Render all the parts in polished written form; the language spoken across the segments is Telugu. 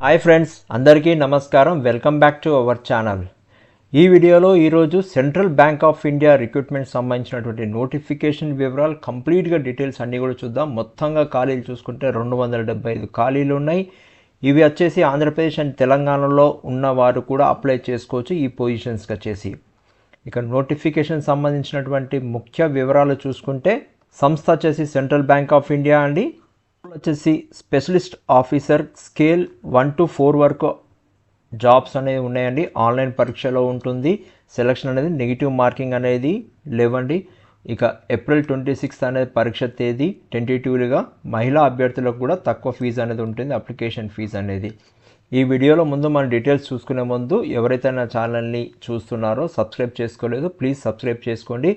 హాయ్ ఫ్రెండ్స్, అందరికీ నమస్కారం. Welcome back to our channel. ఈ వీడియోలో ఈరోజు central bank of India recruitment సంబంధించినటువంటి నోటిఫికేషన్ వివరాలు కంప్లీట్గా డీటెయిల్స్ అన్నీ కూడా చూద్దాం. మొత్తంగా ఖాళీలు చూసుకుంటే 275 ఖాళీలు ఉన్నాయి. ఇవి వచ్చేసి ఆంధ్రప్రదేశ్ అండ్ తెలంగాణలో ఉన్నవారు కూడా అప్లై చేసుకోవచ్చు ఈ పొజిషన్స్కి వచ్చేసి. ఇక నోటిఫికేషన్ సంబంధించినటువంటి ముఖ్య వివరాలు చూసుకుంటే సంస్థ వచ్చేసి సెంట్రల్ బ్యాంక్ ఆఫ్ ఇండియా అండి. వచ్చేసి స్పెషలిస్ట్ ఆఫీసర్ స్కేల్ 1 to 4 వరకు జాబ్స్ అనేవి ఉన్నాయండి. ఆన్లైన్ పరీక్షలో ఉంటుంది. సెలక్షన్ అనేది నెగిటివ్ మార్కింగ్ అనేది లేవండి. ఇక ఏప్రిల్ 26 అనేది పరీక్ష తేదీ. టెంటేటివ్గా మహిళా అభ్యర్థులకు కూడా తక్కువ ఫీజు అనేది ఉంటుంది, అప్లికేషన్ ఫీజు అనేది. ఈ వీడియోలో ముందు మన డీటెయిల్స్ చూసుకునే ముందు ఎవరైతే నా ఛానల్ని చూస్తున్నారో సబ్స్క్రైబ్ చేసుకోలేదు ప్లీజ్ సబ్స్క్రైబ్ చేసుకోండి.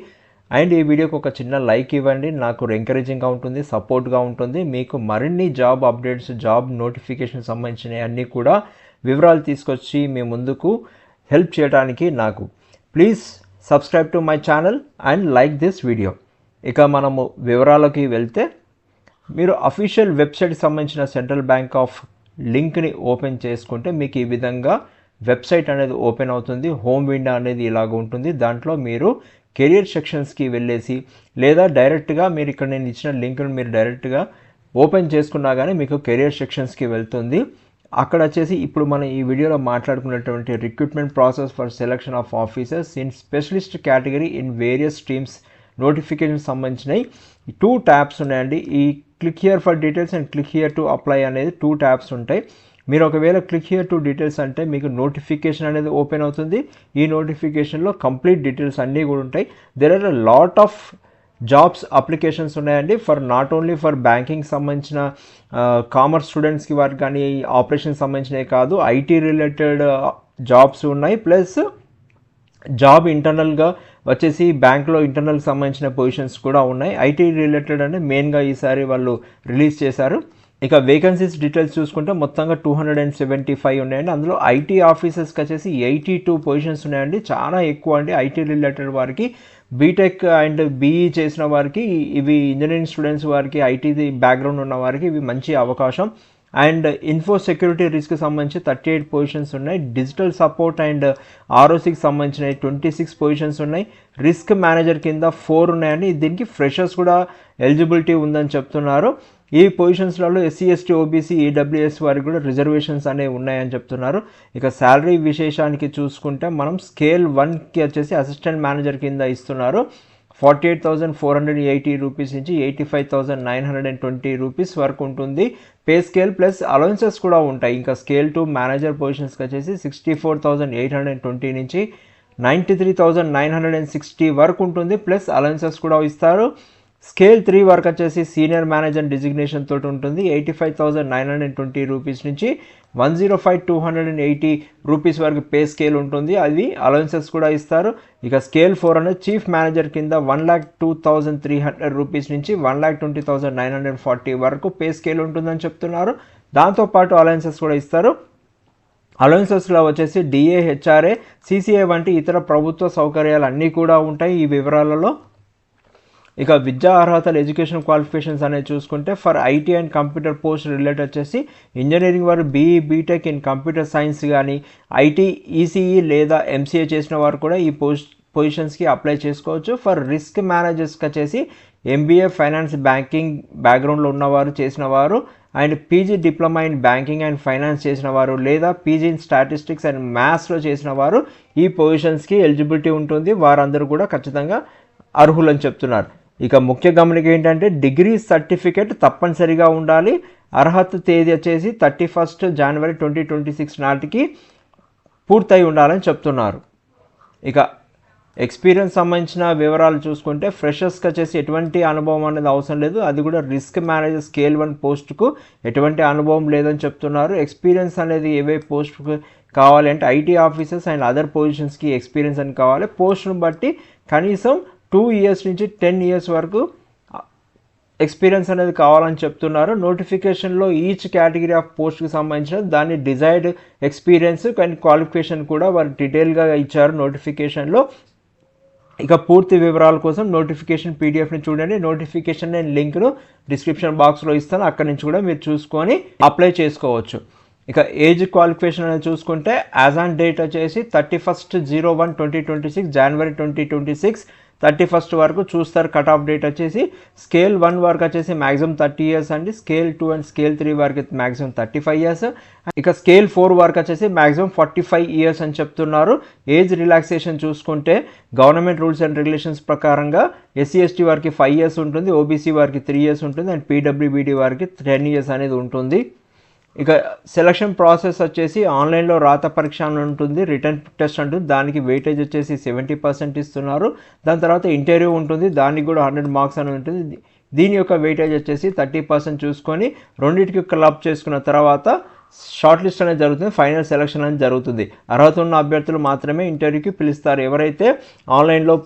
అండ్ ఈ వీడియోకి ఒక చిన్న లైక్ ఇవ్వండి, నాకు ఎంకరేజింగ్గా ఉంటుంది, సపోర్ట్గా ఉంటుంది. మీకు మరిన్ని జాబ్ అప్డేట్స్, జాబ్ నోటిఫికేషన్ సంబంధించిన అన్నీ కూడా వివరాలు తీసుకొచ్చి మీ ముందుకు హెల్ప్ చేయడానికి నాకు please subscribe to my channel and like this video. ఇక మనము వివరాలకి వెళ్తే మీరు అఫీషియల్ వెబ్సైట్కి సంబంధించిన సెంట్రల్ బ్యాంక్ ఆఫ్ లింక్ని ఓపెన్ చేసుకుంటే మీకు ఈ విధంగా వెబ్సైట్ అనేది ఓపెన్ అవుతుంది. హోమ్ విండో అనేది ఇలాగ ఉంటుంది. దాంట్లో మీరు కెరియర్ సెక్షన్స్కి వెళ్ళేసి లేదా డైరెక్ట్గా మీరు ఇక్కడ నేను ఇచ్చిన లింక్ను మీరు డైరెక్ట్గా ఓపెన్ చేసుకున్నా కానీ మీకు కెరియర్ సెక్షన్స్కి వెళ్తుంది. అక్కడ వచ్చేసి ఇప్పుడు మనం ఈ వీడియోలో మాట్లాడుకున్నటువంటి recruitment process for selection of officers in specialist category in various streams notification సంబంధించినవి 2 ట్యాబ్స్ ఉన్నాయండి. ఈ click here for details and click here to apply అనేది 2 ట్యాబ్స్ ఉంటాయి. మీరు ఒకవేళ క్లిక్ హియర్ టు డీటెయిల్స్ అంటే మీకు నోటిఫికేషన్ అనేది ఓపెన్ అవుతుంది. ఈ నోటిఫికేషన్లో కంప్లీట్ డీటెయిల్స్ అన్నీ కూడా ఉంటాయి. There are a lot of jobs applications ఉన్నాయండి. For not only for banking సంబంధించిన కామర్స్ స్టూడెంట్స్కి వారికి కానీ ఆపరేషన్ సంబంధించినవి కాదు, ఐటీ రిలేటెడ్ జాబ్స్ ఉన్నాయి. ప్లస్ జాబ్ ఇంటర్నల్గా వచ్చేసి బ్యాంక్లో ఇంటర్నల్కి సంబంధించిన పొజిషన్స్ కూడా ఉన్నాయి. ఐటీ రిలేటెడ్ అంటే మెయిన్గా ఈసారి వాళ్ళు రిలీజ్ చేశారు. ఇక వేకెన్సీస్ డీటెయిల్స్ చూసుకుంటే మొత్తంగా 275 ఉన్నాయండి. అందులో ఐటీ ఆఫీసర్స్కి వచ్చేసి 82 పొజిషన్స్ ఉన్నాయండి. చాలా ఎక్కువ అండి. ఐటీ రిలేటెడ్ వారికి బీటెక్ అండ్ బీఈ చేసిన వారికి ఇవి, ఇంజనీరింగ్ స్టూడెంట్స్ వారికి, ఐటీ బ్యాక్గ్రౌండ్ ఉన్న వారికి ఇవి మంచి అవకాశం. అండ్ ఇన్ఫో సెక్యూరిటీ రిస్క్ సంబంధించి 38 పొజిషన్స్ ఉన్నాయి. డిజిటల్ సపోర్ట్ అండ్ ఆర్ఓసికి సంబంధించిన 26 పొజిషన్స్ ఉన్నాయి. రిస్క్ మేనేజర్ కింద 4 ఉన్నాయండి. దీనికి ఫ్రెషర్స్ కూడా ఎలిజిబిలిటీ ఉందని చెప్తున్నారు. ఈ పొజిషన్స్లలో ఎస్సీ ఎస్టీ ఓబీసీ ఈడబ్ల్యూఎస్ వారికి కూడా రిజర్వేషన్స్ అనేవి ఉన్నాయని చెప్తున్నారు. ఇక శాలరీ విశేషానికి చూసుకుంటే మనం స్కేల్ 1కి వచ్చేసి అసిస్టెంట్ మేనేజర్ కింద ఇస్తున్నారు. 48,480 రూపీస్ నుంచి 85,920 రూపీస్ వరకు ఉంటుంది. పే స్కేల్ ప్లస్ అలవెన్సెస్ కూడా ఉంటాయి. ఇంకా స్కేల్ 2 మేనేజర్ పొజిషన్స్కి వచ్చేసి 64,820 నుంచి 93,960 వరకు ఉంటుంది. ప్లస్ అలవెన్సెస్ కూడా ఇస్తారు. స్కేల్ 3 వరకు వచ్చేసి సీనియర్ మేనేజర్ డిజిగ్నేషన్ తోటి ఉంటుంది. 85,920 రూపీస్ నుంచి 105,280 రూపీస్ వరకు పే స్కేల్ ఉంటుంది. అది అలవెన్సెస్ కూడా ఇస్తారు. ఇక స్కేల్ 4 అనేది చీఫ్ మేనేజర్ కింద 1,02,300 రూపీస్ నుంచి 1,20,940 వరకు పే స్కేల్ ఉంటుందని చెప్తున్నారు. దాంతోపాటు అలవెన్సెస్ కూడా ఇస్తారు. అలవెన్సెస్లో వచ్చేసి డిఏ, హెచ్ఆర్ఏ, సిసిఐ వంటి ఇతర ప్రభుత్వ సౌకర్యాలు అన్నీ కూడా ఉంటాయి ఈ వివరాలలో. ఇక విద్యా అర్హతలు, ఎడ్యుకేషన్ క్వాలిఫికేషన్స్ అనేది చూసుకుంటే for IT and computer post related వచ్చేసి ఇంజనీరింగ్ వారు BE, BTech in computer science కానీ ఐటీ, ఈసీఈ లేదా ఎంసీఏ చేసిన వారు కూడా ఈ పొజిషన్స్కి అప్లై చేసుకోవచ్చు. ఫర్ రిస్క్ మేనేజర్స్కి వచ్చేసి ఎంబీఏ, ఫైనాన్స్, బ్యాంకింగ్ బ్యాక్గ్రౌండ్లో ఉన్నవారు, చేసిన వారు and PG diploma in banking and finance చేసిన వారు లేదా పీజీ ఇన్ స్టాటిస్టిక్స్ అండ్ మ్యాథ్స్లో చేసిన వారు ఈ పొజిషన్స్కి ఎలిజిబిలిటీ ఉంటుంది. వారందరూ కూడా ఖచ్చితంగా అర్హులని చెప్తున్నారు. ఇక ముఖ్య గమనిక ఏంటంటే డిగ్రీ సర్టిఫికేట్ తప్పనిసరిగా ఉండాలి. అర్హత తేదీ వచ్చేసి 31 జనవరి 2026 నాటికి పూర్తయి ఉండాలని చెప్తున్నారు. ఇక ఎక్స్పీరియన్స్ సంబంధించిన వివరాలు చూసుకుంటే ఫ్రెషర్స్కి వచ్చేసి ఎటువంటి అనుభవం అనేది అవసరం లేదు. అది కూడా రిస్క్ మేనేజర్ స్కేల్ 1 పోస్ట్కు ఎటువంటి అనుభవం లేదని చెప్తున్నారు. ఎక్స్పీరియన్స్ అనేది ఏవే పోస్ట్కు కావాలి అంటే ఐటీ ఆఫీసర్స్ అండ్ అదర్ పొజిషన్స్కి ఎక్స్పీరియన్స్ అని కావాలి. పోస్ట్ను బట్టి కనీసం 2 years నుంచి 10 years వరకు ఎక్స్పీరియన్స్ అనేది కావాలని చెప్తున్నారు. నోటిఫికేషన్లో ఈచ్ కేటగిరీ ఆఫ్ పోస్ట్కి సంబంధించిన దాని డిజైర్డ్ ఎక్స్పీరియన్స్ అండ్ క్వాలిఫికేషన్ కూడా వారు డీటెయిల్గా ఇచ్చారు నోటిఫికేషన్లో. ఇక పూర్తి వివరాల కోసం నోటిఫికేషన్ పీడిఎఫ్ని చూడండి. నోటిఫికేషన్ నేను లింక్ను డిస్క్రిప్షన్ బాక్స్లో ఇస్తాను, అక్కడి నుంచి కూడా మీరు చూసుకొని అప్లై చేసుకోవచ్చు. ఇక ఏజ్ క్వాలిఫికేషన్ అనేది చూసుకుంటే యాజ్ ఆన్ డేట్ వచ్చేసి 31/01/2026 జనవరి 2026 31 వరకు చూస్తారు. కట్ ఆఫ్ డేట్ వచ్చేసి స్కేల్ 1 వరకు వచ్చేసి మ్యాక్సిమం 30 ఇయర్స్ అండి, స్కేల్ 2 అండ్ స్కేల్ 3 వరకు మ్యాక్సిమం 35 ఇయర్స్, ఇక స్కేల్ 4 వరకు వచ్చేసి మ్యాక్సిమం 45 ఇయర్స్ అని చెప్తున్నారు. ఏజ్ రిలాక్సేషన్ చూసుకుంటే గవర్నమెంట్ రూల్స్ అండ్ రెగ్యులేషన్స్ ప్రకారంగా ఎస్సీ ఎస్టీ వారికి 5 ఇయర్స్ ఉంటుంది, ఓబీసీ వారికి 3 ఇయర్స్ ఉంటుంది అండ్ పీడబ్ల్యూబీడీ వారికి 10 ఇయర్స్ అనేది ఉంటుంది. ఇక సెలక్షన్ ప్రాసెస్ వచ్చేసి ఆన్లైన్లో రాత పరీక్ష అని ఉంటుంది, రిటర్న్ టెస్ట్ ఉంటుంది, దానికి వెయిటేజ్ వచ్చేసి 70% ఇస్తున్నారు. దాని తర్వాత ఇంటర్వ్యూ ఉంటుంది, దానికి కూడా 100 మార్క్స్ అని ఉంటుంది. దీని యొక్క వెయిటేజ్ వచ్చేసి 30% చూసుకొని రెండింటికి క్లబ్ చేసుకున్న తర్వాత షార్ట్ లిస్ట్ అనేది జరుగుతుంది, ఫైనల్ సెలక్షన్ అనేది జరుగుతుంది. అర్హత ఉన్న అభ్యర్థులు మాత్రమే ఇంటర్వ్యూకి పిలుస్తారు. ఎవరైతే ఆన్లైన్లో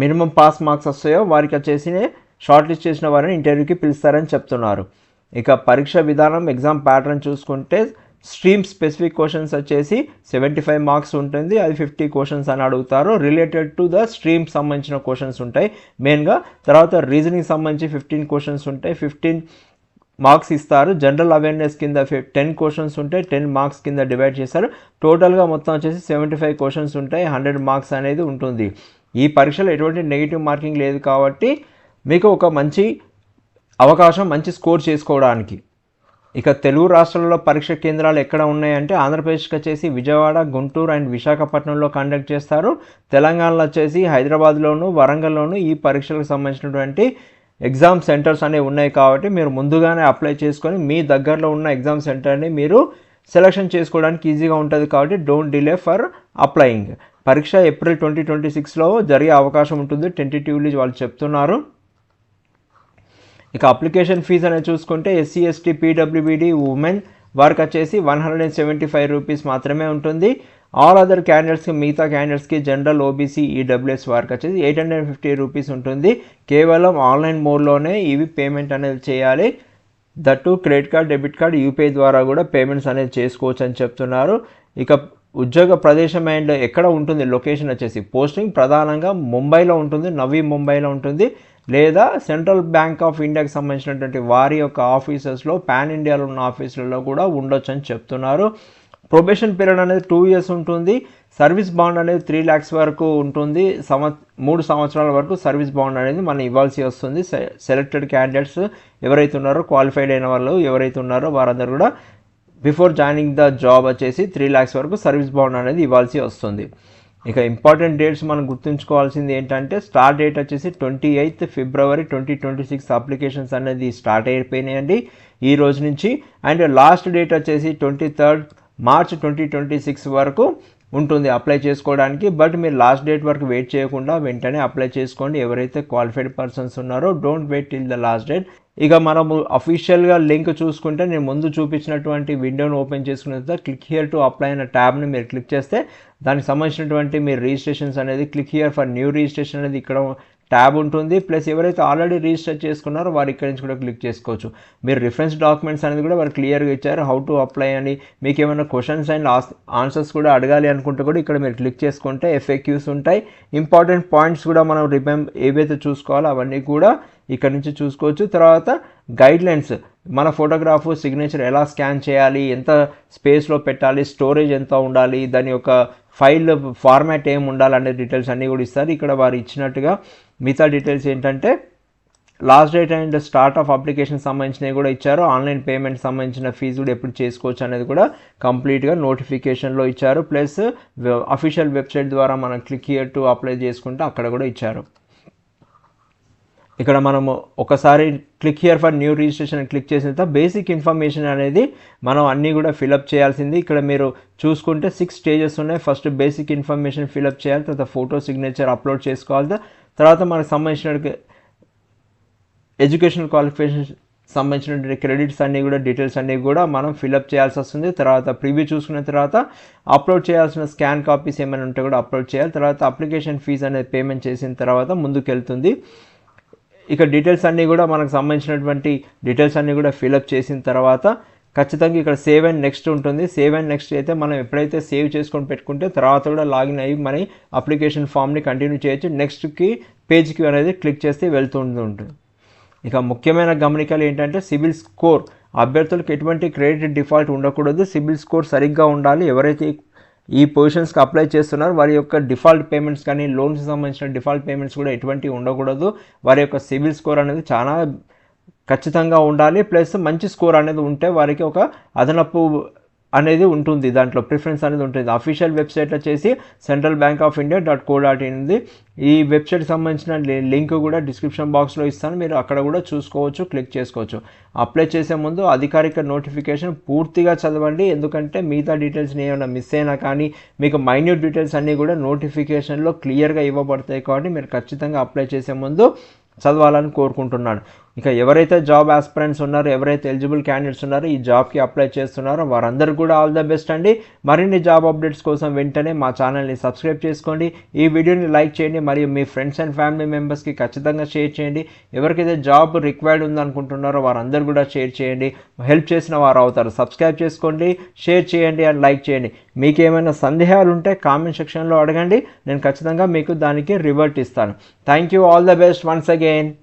మినిమం పాస్ మార్క్స్ వస్తాయో వారికి వచ్చేసి షార్ట్ లిస్ట్ చేసిన వారిని ఇంటర్వ్యూకి పిలుస్తారని చెప్తున్నారు. ఇక పరీక్ష విధానం ఎగ్జామ్ ప్యాటర్న్ చూసుకుంటే స్ట్రీమ్ స్పెసిఫిక్ క్వశ్చన్స్ వచ్చేసి 75 మార్క్స్ ఉంటుంది, అది 50 క్వశ్చన్స్ అని అడుగుతారు. రిలేటెడ్ టు ద స్ట్రీమ్ సంబంధించిన క్వశ్చన్స్ ఉంటాయి మెయిన్గా. తర్వాత రీజనింగ్ సంబంధించి 15 క్వశ్చన్స్ ఉంటాయి, 15 మార్క్స్ ఇస్తారు. జనరల్ అవేర్నెస్ కింద 10 క్వశ్చన్స్ ఉంటాయి, 10 మార్క్స్ కింద డివైడ్ చేస్తారు. టోటల్గా మొత్తం వచ్చేసి 75 క్వశ్చన్స్ ఉంటాయి, 100 మార్క్స్ అనేది ఉంటుంది. ఈ పరీక్షలో ఎటువంటి నెగిటివ్ మార్కింగ్ లేదు కాబట్టి మీకు ఒక మంచి అవకాశం, మంచి స్కోర్ చేసుకోవడానికి. ఇక తెలుగు రాష్ట్రాలలో పరీక్ష కేంద్రాలు ఎక్కడ ఉన్నాయంటే ఆంధ్రప్రదేశ్కి వచ్చేసి విజయవాడ, గుంటూరు అండ్ విశాఖపట్నంలో కండక్ట్ చేస్తారు. తెలంగాణలో వచ్చేసి హైదరాబాద్లోను, వరంగల్లోను ఈ పరీక్షలకు సంబంధించినటువంటి ఎగ్జామ్ సెంటర్స్ అనేవి ఉన్నాయి. కాబట్టి మీరు ముందుగానే అప్లై చేసుకొని మీ దగ్గరలో ఉన్న ఎగ్జామ్ సెంటర్ని మీరు సెలక్షన్ చేసుకోవడానికి ఈజీగా ఉంటుంది. కాబట్టి డోంట్ డిలే ఫర్ అప్లయింగ్. పరీక్ష ఏప్రిల్ 2026లో జరిగే అవకాశం ఉంటుంది టెంటేటివ్లీ వాళ్ళు చెప్తున్నారు. ఇక అప్లికేషన్ ఫీజు అనేది చూసుకుంటే ఎస్సీ ఎస్టీ పీడబ్ల్యూబీడీ ఉమెన్ వారికి వచ్చేసి 175 రూపీస్ మాత్రమే ఉంటుంది. ఆల్ అదర్ క్యాండిడేట్స్కి, మిగతా క్యాండిడేట్స్కి జనరల్ ఓబీసీ ఈడబ్ల్యూఎస్ వారికి వచ్చేసి 850 రూపీస్ ఉంటుంది. కేవలం ఆన్లైన్ మోడ్లోనే ఇవి పేమెంట్ అనేది చేయాలి. That credit card, debit card, UPI ద్వారా కూడా పేమెంట్స్ అనేది చేసుకోవచ్చు అని చెప్తున్నారు. ఇక ఉద్యోగ ప్రదేశం అండ్ ఎక్కడ ఉంటుంది లొకేషన్ వచ్చేసి పోస్టింగ్ ప్రధానంగా ముంబైలో ఉంటుంది, నవీ ముంబైలో ఉంటుంది, లేదా సెంట్రల్ బ్యాంక్ ఆఫ్ ఇండియాకి సంబంధించినటువంటి వారి యొక్క ఆఫీసెస్లో పాన్ ఇండియాలో ఉన్న ఆఫీసులలో కూడా ఉండొచ్చు అని చెప్తున్నారు. ప్రొబేషన్ పీరియడ్ అనేది 2 ఇయర్స్ ఉంటుంది. సర్వీస్ బాండ్ అనేది 3 lakhs వరకు ఉంటుంది. 3 సంవత్సరాల వరకు సర్వీస్ బాండ్ అనేది మనం ఇవ్వాల్సి వస్తుంది. సెలెక్టెడ్ క్యాండిడేట్స్ ఎవరైతే ఉన్నారో, క్వాలిఫైడ్ అయిన వాళ్ళు ఎవరైతే ఉన్నారో వారందరూ కూడా బిఫోర్ జాయినింగ్ ద జాబ్ వచ్చేసి 3 lakhs వరకు సర్వీస్ బాండ్ అనేది ఇవ్వాల్సి వస్తుంది. ఇక ఇంపార్టెంట్ డేట్స్ మనం గుర్తుంచుకోవాల్సింది ఏంటంటే స్టార్ట్ డేట్ వచ్చేసి 28 ఫిబ్రవరి 2026 అప్లికేషన్స్ అనేది స్టార్ట్ అయిపోయినాయండి ఈ రోజు నుంచి. అండ్ లాస్ట్ డేట్ వచ్చేసి 23 మార్చ్ 2026 వరకు ఉంటుంది అప్లై చేసుకోవడానికి. బట్ మీరు లాస్ట్ డేట్ వరకు వెయిట్ చేయకుండా వెంటనే అప్లై చేసుకోండి. ఎవరైతే క్వాలిఫైడ్ పర్సన్స్ ఉన్నారో don't wait till the last date. ఇక మనము అఫీషియల్గా లింక్ చూసుకుంటే నేను ముందు చూపించినటువంటి విండోను ఓపెన్ చేసుకున్న తర్వాత క్లిక్ హియర్ టు అప్లై అనే ట్యాబ్ని మీరు క్లిక్ చేస్తే దానికి సంబంధించినటువంటి మీరు రిజిస్ట్రేషన్స్ అనేది click here for new registration అనేది ఇక్కడ ట్యాబ్ ఉంటుంది. ప్లస్ ఎవరైతే ఆల్రెడీ రిజిస్టర్ చేసుకున్నారో వారు ఇక్కడ నుంచి కూడా క్లిక్ చేసుకోవచ్చు. మీరు రిఫరెన్స్ డాక్యుమెంట్స్ అనేది కూడా వారు క్లియర్గా ఇచ్చారు, హౌ టు అప్లై అని. మీకు ఏమైనా క్వశ్చన్స్ అండ్ ఆన్సర్స్ కూడా అడగాలి అనుకుంటే కూడా ఇక్కడ మీరు క్లిక్ చేసుకుంటే FAQs ఉంటాయి. ఇంపార్టెంట్ పాయింట్స్ కూడా మనం ఏవైతే చూసుకోవాలో అవన్నీ కూడా ఇక్కడ నుంచి చూసుకోవచ్చు. తర్వాత గైడ్లైన్స్, మన ఫోటోగ్రాఫ్ సిగ్నేచర్ ఎలా స్కాన్ చేయాలి, ఎంత స్పేస్లో పెట్టాలి, స్టోరేజ్ ఎంత ఉండాలి, దాని యొక్క ఫైల్ ఫార్మాట్ ఏం ఉండాలనే డీటెయిల్స్ అన్నీ కూడా ఇస్తారు. ఇక్కడ వారు ఇచ్చినట్టుగా మిగతా డీటెయిల్స్ ఏంటంటే last date and start of application సంబంధించినవి కూడా ఇచ్చారు. ఆన్లైన్ పేమెంట్ సంబంధించిన ఫీజు కూడా ఎప్పుడు చేసుకోవచ్చు అనేది కూడా కంప్లీట్గా నోటిఫికేషన్లో ఇచ్చారు. ప్లస్ అఫీషియల్ వెబ్సైట్ ద్వారా మనం క్లిక్ హియర్ టు అప్లై చేసుకుంటే అక్కడ కూడా ఇచ్చారు. ఇక్కడ మనము ఒకసారి click here for new registration click చేసిన తర్వాత బేసిక్ ఇన్ఫర్మేషన్ అనేది మనం అన్నీ కూడా ఫిలప్ చేయాల్సింది. ఇక్కడ మీరు చూసుకుంటే 6 స్టేజెస్ ఉన్నాయి. ఫస్ట్ బేసిక్ ఇన్ఫర్మేషన్ ఫిలప్ చేయాలి, తర్వాత ఫోటో సిగ్నేచర్ అప్లోడ్ చేసుకోవాలి, తర్వాత మనకు సంబంధించిన ఎడ్యుకేషనల్ క్వాలిఫికేషన్ సంబంధించిన క్రెడిట్స్ అన్నీ కూడా డీటెయిల్స్ అన్నీ కూడా మనం ఫిలప్ చేయాల్సి వస్తుంది. తర్వాత ప్రివ్యూ చూసుకున్న తర్వాత అప్లోడ్ చేయాల్సిన స్కాన్ కాపీస్ ఏమైనా ఉంటే కూడా అప్లోడ్ చేయాలి. తర్వాత అప్లికేషన్ ఫీజు అనేది పేమెంట్ చేసిన తర్వాత ముందుకు వెళ్తుంది. ఇక డీటెయిల్స్ అన్నీ కూడా మనకు సంబంధించినటువంటి డీటెయిల్స్ అన్నీ కూడా ఫిలప్ చేసిన తర్వాత ఖచ్చితంగా ఇక్కడ సేవ్ అండ్ నెక్స్ట్ ఉంటుంది. సేవ్ అండ్ నెక్స్ట్ అయితే మనం ఎప్పుడైతే సేవ్ చేసుకొని పెట్టుకుంటే తర్వాత కూడా లాగిన్ అయ్యి మన అప్లికేషన్ ఫామ్ని కంటిన్యూ చేయొచ్చు. నెక్స్ట్కి పేజ్కి అనేది క్లిక్ చేస్తే వెళ్తూ ఉంటుంది. ఇక ముఖ్యమైన గమనికలు ఏంటంటే సిబిల్ స్కోర్ అభ్యర్థులకు ఎటువంటి క్రెడిట్ డిఫాల్ట్ ఉండకూడదు, సిబిల్ స్కోర్ సరిగ్గా ఉండాలి. ఎవరైతే ఈ పొజిషన్స్కి అప్లై చేస్తున్నారు వారి యొక్క డిఫాల్ట్ పేమెంట్స్ కానీ లోన్స్ సంబంధించిన డిఫాల్ట్ పేమెంట్స్ కూడా ఎటువంటి ఉండకూడదు. వారి యొక్క సిబిల్ స్కోర్ అనేది చాలా ఖచ్చితంగా ఉండాలి. ప్లస్ మంచి స్కోర్ అనేది ఉంటే వారికి ఒక అదనపు అనేది ఉంటుంది, దాంట్లో ప్రిఫరెన్స్ అనేది ఉంటుంది. అఫీషియల్ వెబ్సైట్ వచ్చేసి centralbankofindia.co.in ఉంది. ఈ వెబ్సైట్కి సంబంధించిన లింక్ కూడా డిస్క్రిప్షన్ బాక్స్లో ఇస్తాను, మీరు అక్కడ కూడా చూసుకోవచ్చు, క్లిక్ చేసుకోవచ్చు. అప్లై చేసే ముందు అధికారిక నోటిఫికేషన్ పూర్తిగా చదవండి, ఎందుకంటే మిగతా డీటెయిల్స్ ఏమైనా మిస్ అయినా కానీ మీకు మైన్యూట్ డీటెయిల్స్ అన్నీ కూడా నోటిఫికేషన్లో క్లియర్గా ఇవ్వబడతాయి. కాబట్టి మీరు ఖచ్చితంగా అప్లై చేసే ముందు చదవాలని కోరుకుంటున్నాను. ఇక ఎవరైతే జాబ్ ఆస్పిరెంట్స్ ఉన్నారో, ఎవరైతే ఎలిజిబుల్ క్యాండిడేట్స్ ఉన్నారో, ఈ జాబ్కి అప్లై చేస్తున్నారో వారందరూ కూడా ఆల్ ద బెస్ట్ అండి. మరిన్ని జాబ్ అప్డేట్స్ కోసం వెంటనే మా ఛానల్ని సబ్స్క్రైబ్ చేసుకోండి, ఈ వీడియోని లైక్ చేయండి, మరియు మీ ఫ్రెండ్స్ అండ్ ఫ్యామిలీ మెంబర్స్కి ఖచ్చితంగా షేర్ చేయండి. ఎవరికైతే జాబ్ రిక్వైర్డ్ ఉందనుకుంటున్నారో వారందరూ కూడా షేర్ చేయండి, హెల్ప్ చేసిన వారు అవుతారు. సబ్స్క్రైబ్ చేసుకోండి, షేర్ చేయండి అండ్ లైక్ చేయండి. మీకు ఏమైనా సందేహాలు ఉంటే కామెంట్ సెక్షన్లో అడగండి, నేను ఖచ్చితంగా మీకు దానికి రివర్ట్ ఇస్తాను. Thank you, all the best once again.